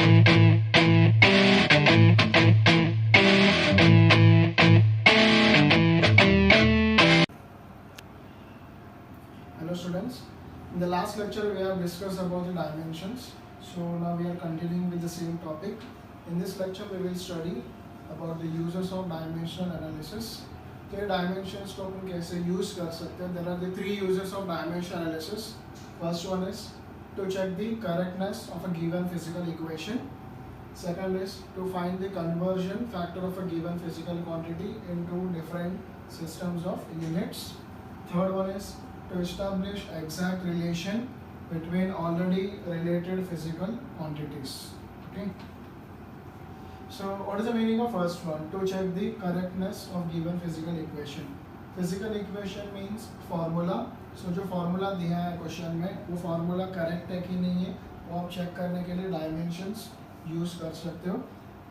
Hello students, in the last lecture we have discussed about the dimensions. So now we are continuing with the same topic. In this lecture we will study about the uses of dimensional analysis. तो ये dimensions को अपन कैसे use कर सकते हैं? There are the three uses of dimensional analysis. First one is to check the correctness of a given physical equation. Second is to find the conversion factor of a given physical quantity into different systems of units. Third one is to establish exact relation between already related physical quantities. Okay. So what is the meaning of first one? To check the correctness of given physical equation. Physical equation means formula. So जो formula दिया है question में वो formula correct है कि नहीं है वो आप check करने के लिए dimensions use कर सकते हो.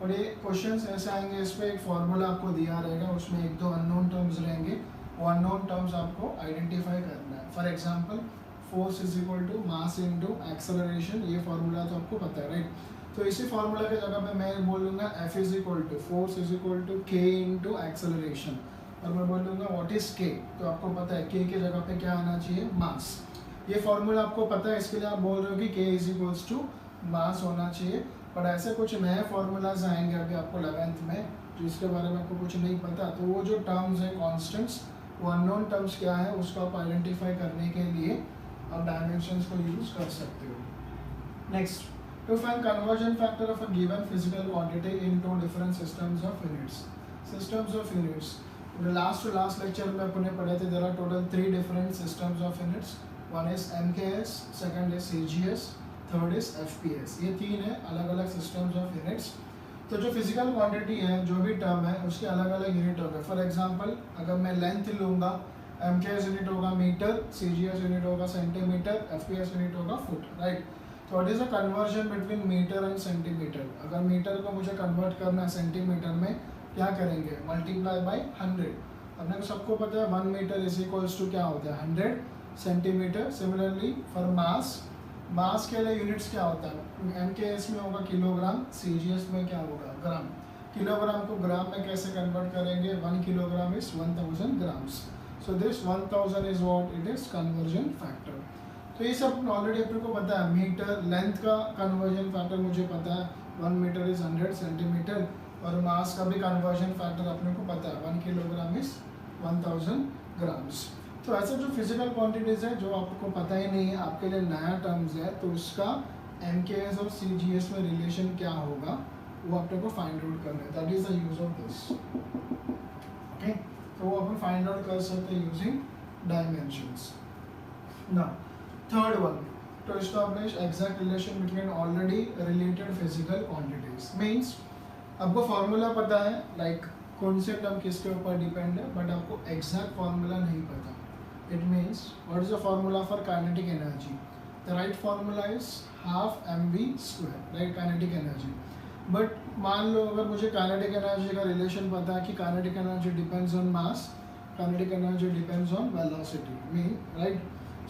और ये questions ऐसे आएंगे इस पे एक formula आपको दिया रहेगा उसमें एक दो unknown terms रहेंगे वो अननोन टर्म्स आपको आइडेंटिफाई करना है. For example force is equal to mass into acceleration, ये फार्मूला तो आपको पता है राइट. तो इसी फार्मूला के जगह पे मैं बोलूँगा F is equal to force is equal to K into acceleration और मैं बोलूँगा व्हाट इज के. तो आपको पता है के की जगह पे क्या आना चाहिए, मास. ये फार्मूला आपको पता है इसके लिए आप बोल रहे हो कि के इज इक्वल्स टू मास होना चाहिए. पर ऐसे कुछ नए फार्मूलाज आएंगे अभी आपको 11th में जिसके बारे में आपको कुछ नहीं पता. तो वो जो टर्म्स हैं कॉन्स्टेंट्स वो अननोन टर्म्स क्या है उसको आप आइडेंटिफाई करने के लिए आप डायमेंशंस को यूज कर सकते हो. Next, to find conversion factor of a given physical quantity into different systems of units. Systems of units last to last lecture में अपने पढ़े थे. There are total 3 different systems of units. One is MKS, second is CGS, third is FPS. ये 3 है अलग अलग systems of units. तो जो फिजिकल क्वांटिटी है जो भी टर्म है उसके अलग अलग यूनिट होगा. फॉर एग्जांपल अगर मैं लेंथ लूँगा एमकेएस यूनिट होगा मीटर, सीजीएस यूनिट होगा सेंटीमीटर, एफपीएस यूनिट होगा फुट राइट. तो what is the conversion between metre and centimetre. अगर मीटर को मुझे कन्वर्ट करना है सेंटीमीटर में क्या करेंगे, मल्टीप्लाई बाई 100. अपने को सबको पता है 1 मीटर इज इक्वल्स टू क्या होता है 100 सेंटीमीटर. सिमिलरली फॉर मास, मास के लिए यूनिट्स क्या होता है, एमकेएस में होगा किलोग्राम, सीजीएस में क्या होगा ग्राम. किलोग्राम को ग्राम में कैसे कन्वर्ट करेंगे, 1 kilogram is 1000 grams. So this 1000 is what it is conversion factor. तो ये सब ऑलरेडी अपने को पता है. मीटर लेंथ का कन्वर्जन फैक्टर मुझे पता है 1 मीटर इज 100 सेंटीमीटर और मास का भी कन्वर्जन फैक्टर अपने को पता है 1 किलोग्राम इज 1000 ग्राम्स. तो ऐसे जो फिजिकल क्वांटिटीज है जो आपको पता ही नहीं है आपके लिए नया टर्म्स है तो उसका एमकेएस और सीजीएस में रिलेशन क्या होगा वो आपको को फाइंड आउट करना है. That is the use of this. Okay, तो वो अपन फाइंड आउट कर सकते हैं using dimensions. Now third one, to establish exact relation between already related physical quantities. Means आपको फार्मूला पता है लाइक कौन से टर्म किसके ऊपर डिपेंड है बट आपको एग्जैक्ट फार्मूला नहीं पता. It means what is the formula for kinetic energy? The right formula is half mv square, right? Kinetic energy. But मान लो अगर मुझे kinetic energy का relation पता है कि kinetic energy depends on mass, kinetic energy depends on velocity, mean right?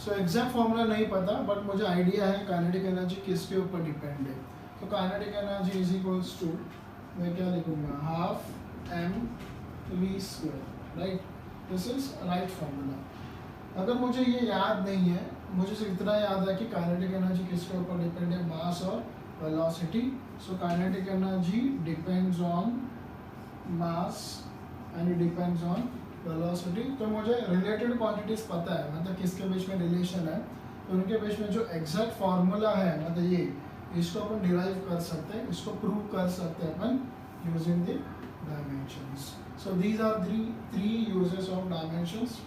So exact formula नहीं पता but मुझे idea है kinetic energy किसके ऊपर depend है. तो kinetic energy is equals to मैं क्या लिखूँगा half mv square, right? This is right formula. अगर मुझे ये याद नहीं है, मुझे सिर्फ इतना याद है कि काइनेटिक एनर्जी किसके ऊपर डिपेंड है, मास और velocity. So kinetic energy depends on mass and it depends on velocity. तो मुझे रिलेटेड क्वांटिटीज पता है मतलब किसके बीच में रिलेशन है. तो उनके बीच में जो एग्जैक्ट फार्मूला है मतलब ये इसको अपन डिराइव कर सकते हैं, इसको प्रूव कर सकते हैं अपन using the dimensions. So these are three uses of dimensions.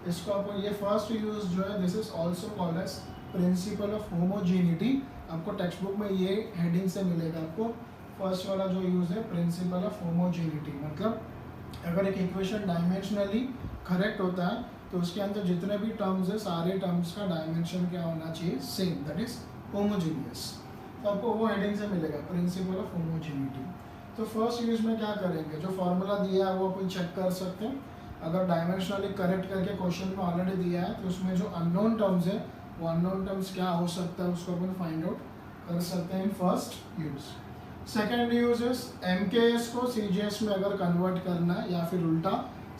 इसको आपको ये फर्स्ट यूज जो है this is also called as principle of homogeneity. आपको टेक्स्ट बुक में ये हेडिंग से मिलेगा आपको. फर्स्ट वाला जो यूज है प्रिंसिपल ऑफ होमोजीनिटी मतलब अगर एक इक्वेशन डायमेंशनली करेक्ट होता है तो उसके अंदर जितने भी टर्म्स है सारे टर्म्स का डायमेंशन क्या होना चाहिए, सेम, दैट इज होमोजीनियस. तो आपको वो हेडिंग से मिलेगा प्रिंसिपल ऑफ होमोजीनिटी. तो फर्स्ट यूज में क्या करेंगे, जो फॉर्मूला दिया है वो अपन चेक कर सकते हैं. अगर डायमेंशनली करेक्ट करके क्वेश्चन में ऑलरेडी दिया है तो उसमें जो अननोन टर्म्स है वो अननोन टर्म्स क्या हो सकता है उसको अपन फाइंड आउट कर सकते हैं in first use. Second use is MKS को CGS में अगर कन्वर्ट करना है या फिर उल्टा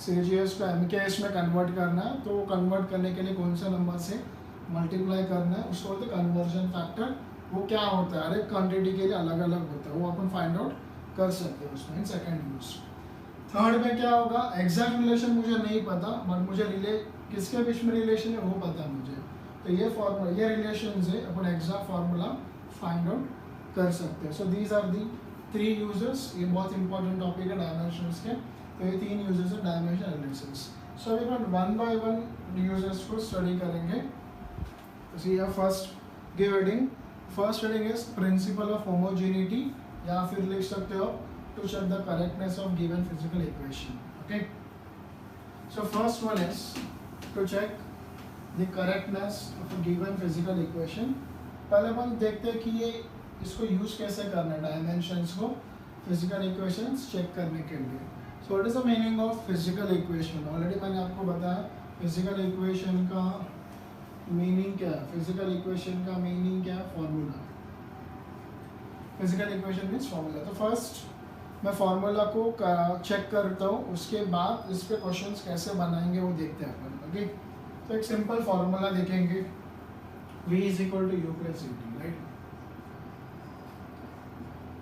CGS को MKS में कन्वर्ट करना है, तो कन्वर्ट करने के लिए कौन से नंबर से मल्टीप्लाई करना है, उसको बोलते हैं कन्वर्जन फैक्टर। वो क्या होता है, हर एक क्वान्टिटी के लिए अलग अलग होता है, वो अपन फाइंड आउट कर सकते हैं उसमें इन सेकेंड यूज। थर्ड में क्या होगा, एग्जैक्ट रिलेशन मुझे नहीं पता, बट मुझे किसके बीच में रिलेशन है वो पता है मुझे, तो ये फॉर्मूला, ये रिलेशन से अपन एग्जैक्ट फार्मूला फाइंड आउट कर सकते हैं। So these are the 3 uses. ये बहुत इंपॉर्टेंट टॉपिक है डायमेंशंस के, तो ये 3 यूजेस है डायमेंशन एनालिसिस। सो अभी अपन 1 बाय 1 यूजेस को स्टडी करेंगे। See first give heading, first heading is principle of homogeneity, या फिर लिख सकते हो to check the correctness of given physical equation. Okay, so first one is to check the correctness of a given physical equation. पहले अपन देखते हैं कि ये इसको यूज कैसे करना है डायमेंशंस को फिजिकल इक्वेशंस चेक करने के लिए। सो what is the meaning of physical equation? Already मैंने आपको बताया फिजिकल इक्वेशन का मीनिंग क्या है। फिजिकल इक्वेशन का मीनिंग क्या है? Formula. Physical equation means formula. तो फर्स्ट मैं फार्मूला को चेक करता हूँ, उसके बाद इस पे क्वेश्चंस कैसे बनाएंगे वो देखते हैं अपन। ओके, तो एक सिंपल फार्मूला देखेंगे, V is equal to u plus a t, right.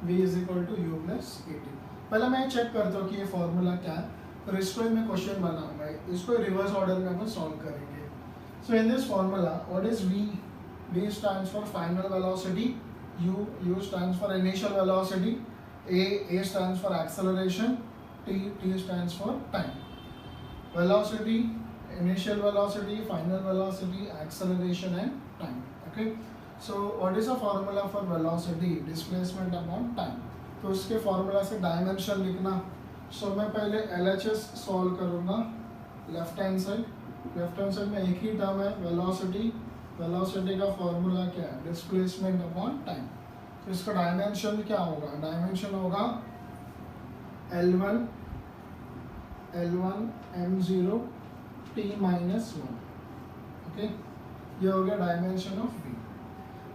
V is equal to u plus a t. पहले मैं चेक करता हूँ कि ये फार्मूला क्या है, फिर इसको मैं क्वेश्चन बनाऊंगा, इसको रिवर्स ऑर्डर में अपन सॉल्व करेंगे। So in this formula what is V? V stands for final velocity, U stands for initial velocity, A stands for acceleration, T stands for time. Velocity, initial velocity, final velocity, acceleration and time. Okay, so what is the formula for velocity? Displacement upon time. तो उसके formula से dimension लिखना। So मैं पहले LHS solve करूँगा left hand side में एक ही term है velocity का formula क्या है? Displacement upon time. तो इसका डायमेंशन क्या होगा? डायमेंशन होगा L1 m0 t minus 1। Okay, ये हो गया डायमेंशन ऑफ V।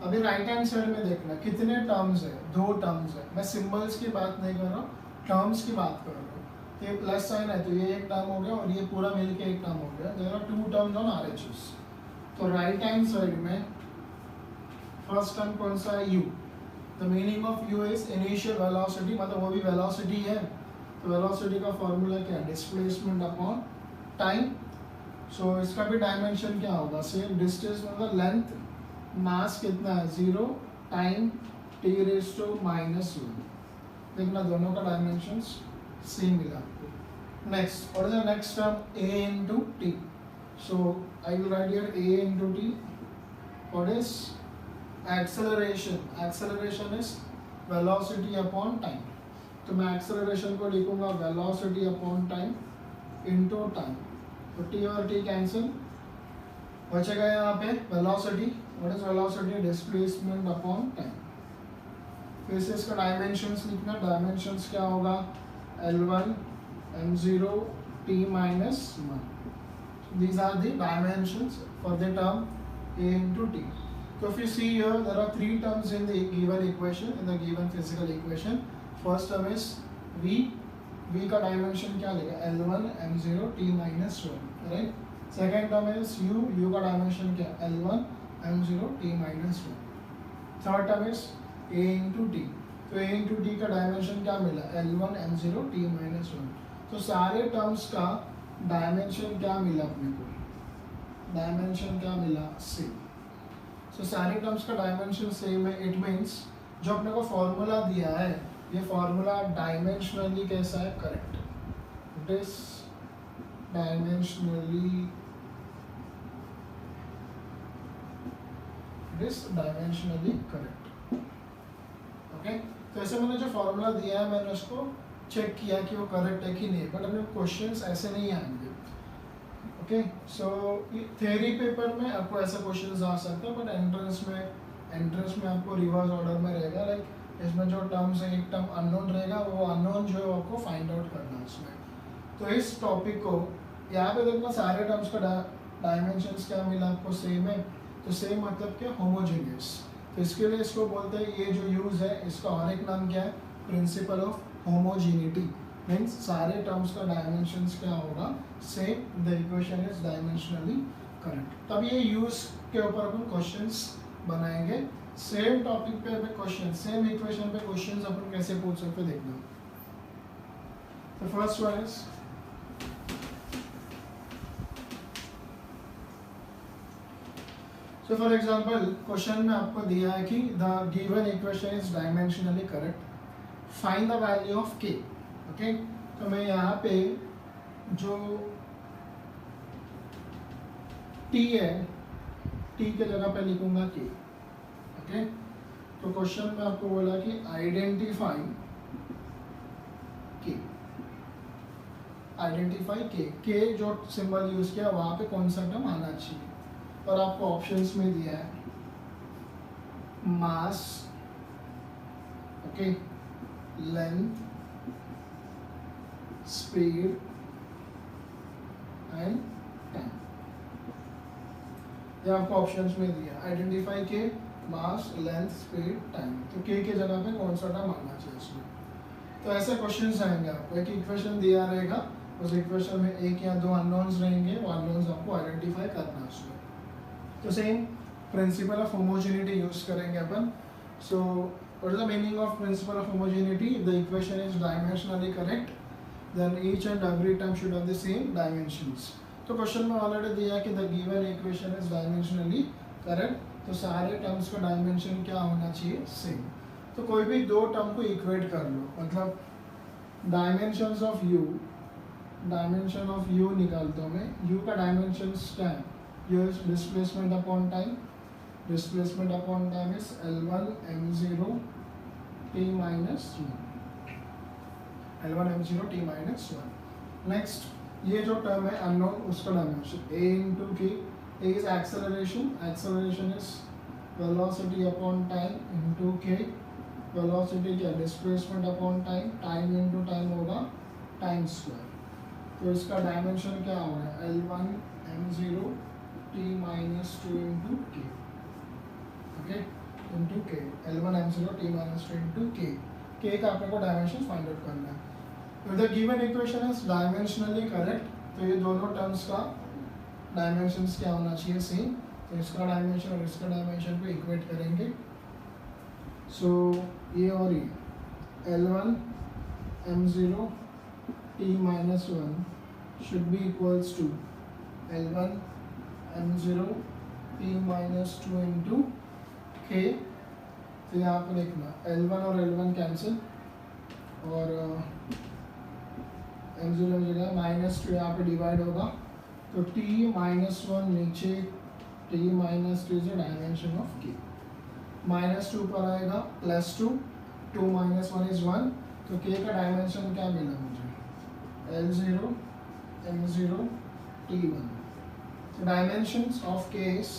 अभी राइट हैंड साइड में देखना कितने टर्म्स है, 2 टर्म्स है। मैं सिंबल्स की बात नहीं कर रहा हूँ, टर्म्स की बात कर रहा हूँ। ये प्लस साइन है तो ये एक टर्म हो गया और ये पूरा मिलके एक टर्म हो गया। There are 2 terms on RHS। तो राइट हैंड साइड में फर्स्ट टर्म कौन सा है? U। The meaning of U is initial velocity, मतलब वो भी velocity है, तो velocity का formula क्या है? Displacement upon time। So इसका भी dimension क्या होगा? Same distance मतलब length, mass कितना है? 0, time t raised to -1। देखना दोनों का dimensions same मिला। Next, what is the next term? A into t। So I will write here A into t. What is acceleration is velocity upon time। तो मैं acceleration को लिखूंगा velocity upon time into time। तो t और t cancel, बचेगा यहाँ पे velocity। what is velocity? displacement upon time। फिर से इसका dimensions लिखना, dimensions क्या होगा? L1 m0 t minus 1। these are the dimensions for the term A into t। So if you see here, there are 3 terms in the given equation, in the given physical equation. First term is V। V का dimension क्या लेगा? L1 m0 t minus 1, right? Second term is U। U का dimension क्या? L1 m0 t minus 1। Third term is A into t। तो A into t का dimension क्या मिला? L1 m0 t minus 1। तो सारे terms का dimension क्या मिला अपने को? Dimension क्या मिला? Same। So सारे टर्म्स का डायमेंशन सेम है। इट मीन्स जो अपने को फॉर्मूला दिया है, ये फॉर्मूला डायमेंशनली कैसा है? Correct. It is dimensionally correct. Okay, तो ऐसे मैंने जो फॉर्मूला दिया है मैंने उसको चेक किया कि वो करेक्ट है कि नहीं, बट अपने क्वेश्चंस ऐसे नहीं आएंगे। ओके, सो थ्योरी पेपर में आपको ऐसा क्वेश्चंस आ सकता है, बट एंट्रेंस में आपको रिवर्स ऑर्डर में रहेगा। लाइक इसमें जो टर्म्स है, एक टर्म अननोन रहेगा, वो अननोन जो है आपको फाइंड आउट करना है उसमें। तो इस टॉपिक को यहाँ पे देखना, सारे टर्म्स का डायमेंशंस क्या मिला आपको? सेम है। तो सेम मतलब क्या? होमोजेनियस। तो इसके लिए इसको बोलते हैं, ये जो यूज़ है इसका और एक नाम क्या है, प्रिंसिपल ऑफ होमोजीनिटी। मीन्स सारे टर्म्स का डायमेंशंस क्या होगा, same, the equation is dimensionally correct. तब ये यूज़ के ऊपर अपन क्वेश्चंस बनाएंगे। सेम टॉपिक पे क्वेश्चन, सेम इक्वेशन पे क्वेश्चंस अपन कैसे पूछ सकते देखना। तो first one is, so for example question में आपको दिया है कि the given equation is dimensionally correct, find the value of k। Okay, तो मैं यहाँ पे जो t है, t के जगह पे लिखूंगा k। ओके, तो क्वेश्चन में आपको बोला कि आइडेंटिफाई k, आइडेंटिफाई k जो सिंबल यूज किया वहां पे कौन सा टर्म आना चाहिए, और आपको ऑप्शंस में दिया है mass, okay, length, speed and time. ये आपको ऑप्शंस में दिया, आइडेंटिफाई के, मास, लेंथ, स्पीड, टाइम। तो के जगह पे कौन सा टर्म आना चाहिए इसमें। तो ऐसे क्वेश्चंस आएंगे आपको, एक इक्वेशन दिया रहेगा, उस इक्वेशन में एक या दो अननोन्स रहेंगे, वो अननोन्स आपको आइडेंटिफाई करना है उसमें। तो same principle of homogeneity use करेंगे अपन। So what is the meaning of principle of homogeneity, the equation is dimensionally correct, then each and every term should have the same dimensions. तो question में already दिया कि the given equation is dimensionally correct, तो सारे terms का dimension क्या होना चाहिए, सेम। तो कोई भी दो टर्म को इक्वेट कर लो, मतलब dimensions of u, dimension of u निकालता हूँ मैं, u का डायमेंशंस क्या है, here is displacement upon time, displacement upon time is L1 m0 t minus 1, L1 m0 t minus 1। next ये जो टर्म है अननोन, उसका dimension a into k, a is acceleration, acceleration is velocity upon time into k, velocity क्या, displacement upon time, time into time होगा time square। तो इसका dimension क्या होगा, L1 m0 t minus 2 into k, okay, into k, L1 m0 t minus 2 into k, k का अपने को dimension find out करना है। If the given equation is dimensionally correct, तो ये दोनों टर्म्स का डायमेंशंस क्या होना चाहिए, सेम। तो इसका डायमेंशन और इसका डायमेंशन को इक्वेट करेंगे। सो ये और ये L1 m0 t minus 1 should be equals to L1 m0 t minus 2 into k। तो यहाँ पे लिखना L1 और L1 कैंसिल, और m0 जगह -2 यहाँ पे डिवाइड होगा, तो t minus 1 नीचे, t minus 2 is the dimension of k, -2 पर आएगा +2, 2 minus 1 इज 1, तो k का डायमेंशन क्या मिला मुझे, L0 m0 t1। So dimensions of k is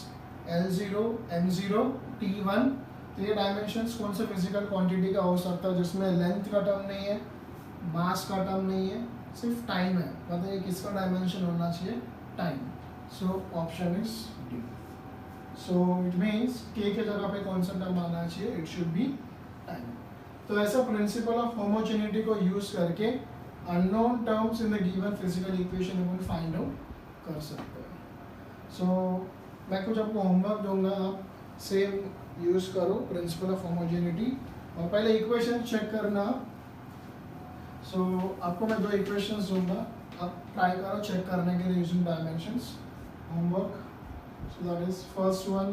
L0 m0 t1। तो ये डायमेंशंस कौन से फिजिकल क्वांटिटी का हो सकता है, जिसमें लेंथ का टर्म नहीं है, मास का टर्म नहीं है, सिर्फ टाइम है, मतलब ये किसका डायमेंशन होना चाहिए, time. So option is D. So it means के जगह पे कौन सा टर्म आना चाहिए, इट शुड बी टाइम। तो ऐसा प्रिंसिपल ऑफ होमोजेनिटी को यूज करके unknown terms in the given physical equation अपन फाइंड आउट कर सकते हैं। सो मैं कुछ आपको होमवर्क दूंगा, आप सेम यूज़ करो प्रिंसिपल ऑफ होमोजेनिटी, और पहले इक्वेशन चेक करना। सो आपको मैं दो इक्वेशंस दूंगा, आप ट्राई करो चेक करने के लिए using dimensions. Homework, so that is first one,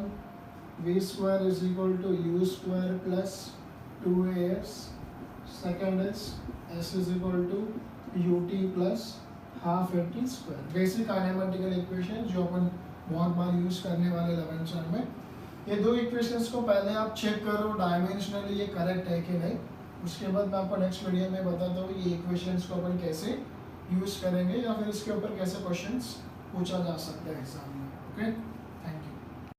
v square is equal to u square plus 2as, second is s is equal to ut plus half a t square. Basic kinematical equation जो अपन बहुत बार use करने वाले 11th chapter में। ये दो equations को पहले आप चेक करो डायमेंशनली ये करेक्ट है कि नहीं, उसके बाद मैं आपको नेक्स्ट वीडियो में बताता हूँ ये इक्वेशंस को अपन कैसे यूज करेंगे या फिर इसके ऊपर कैसे क्वेश्चंस पूछा जा सकता है एग्जाम में। ओके।